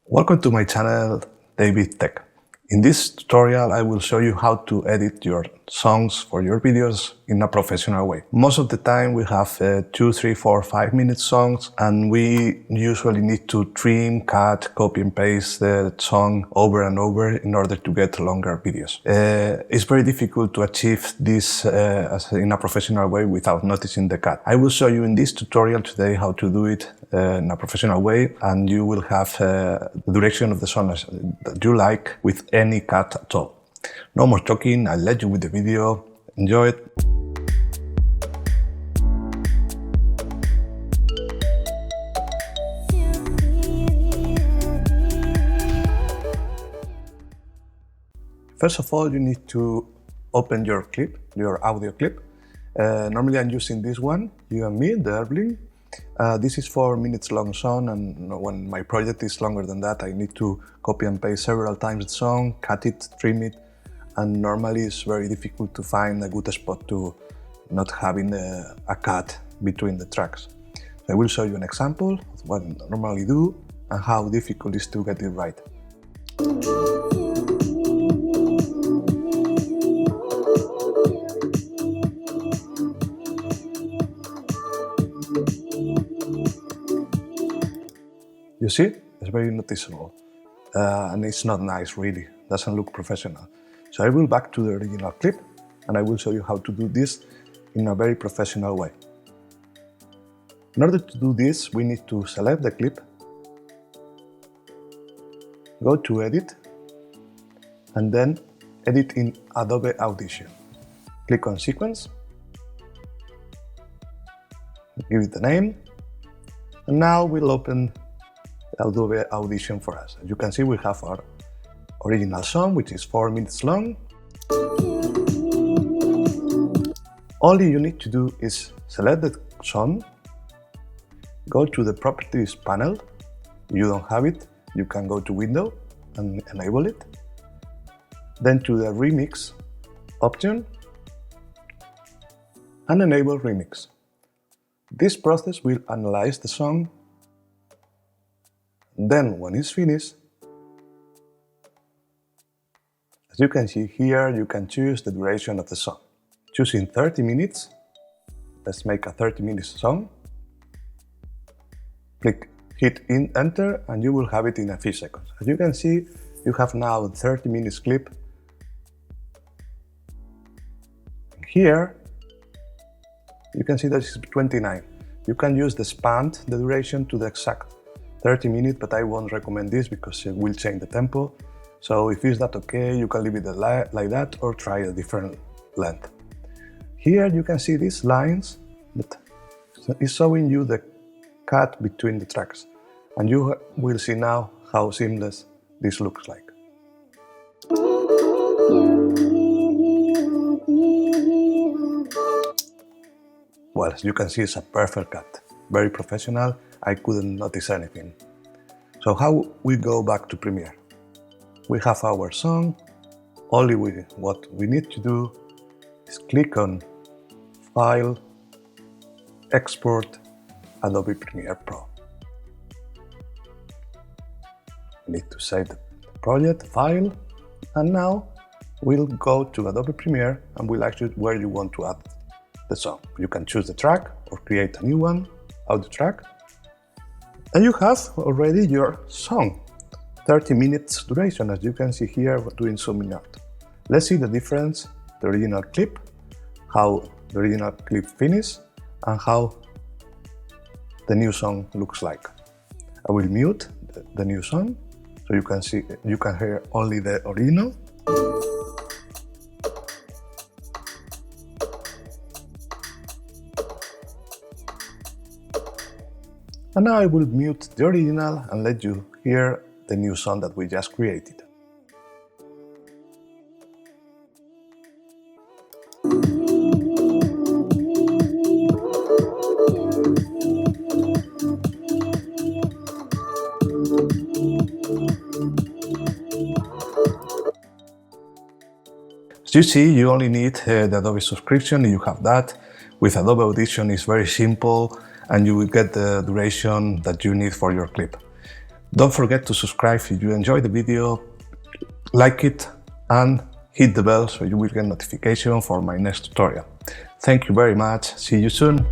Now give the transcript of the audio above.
Welcome to my channel, David Tech. In this tutorial, I will show you how to edit your songs for your videos in a professional way. Most of the time we have 2, 3, 4, 5 minute songs, and we usually need to trim, cut, copy and paste the song over and over in order to get longer videos. It's very difficult to achieve this in a professional way without noticing the cut. I will show you in this tutorial today how to do it in a professional way, and you will have the direction of the song that you like with any cut at all. No more talking, I'll let you with the video. Enjoy it. First of all, you need to open your clip, your audio clip. Normally I'm using this one, You and Me, the Erling. This is 4 minutes long song, and when my project is longer than that, I need to copy and paste several times the song, cut it, trim it, and normally it's very difficult to find a good spot to not having a cut between the tracks. So I will show you an example of what I normally do and how difficult it is to get it right. You see, it's very noticeable, and it's not nice really, doesn't look professional. So I will back to the original clip and I will show you how to do this in a very professional way. In order to do this, we need to select the clip, go to Edit, and then Edit in Adobe Audition. Click on Sequence, give it a name, and now we'll open Adobe Audition for us. As you can see, we have our original song, which is 4 minutes long. All you need to do is select the song, go to the Properties panel. If you don't have it, you can go to Window and enable it. Then to the Remix option and enable Remix. This process will analyze the song. Then, when it's finished, as you can see here, you can choose the duration of the song. Choosing 30 minutes, let's make a 30-minute song. Hit Enter, and you will have it in a few seconds. As you can see, you have now a 30 minutes clip. Here, you can see that it's 29. You can use the span, the duration, to the exact 30 minutes, but I won't recommend this because it will change the tempo. So if it's not okay, you can leave it like that or try a different length. Here you can see these lines that is showing you the cut between the tracks. And you will see now how seamless this looks like. Well, as you can see, it's a perfect cut. Very professional. I couldn't notice anything. So how we go back to Premiere? We have our song. What we need to do is click on File, Export, Adobe Premiere Pro. We need to save the project, File, and now we'll go to Adobe Premiere and we'll ask you where you want to add the song. You can choose the track or create a new one, audio track. And you have already your song, 30 minutes duration, as you can see here doing zooming out. Let's see the difference, the original clip, how the original clip finished, and how the new song looks like. I will mute the new song, so you can hear only the original. And now I will mute the original and let you hear the new song that we just created. As you see, you only need the Adobe subscription. You have that. With Adobe Audition, it's very simple, and you will get the duration that you need for your clip. Don't forget to subscribe if you enjoyed the video, like it, and hit the bell so you will get notification for my next tutorial. Thank you very much. See you soon.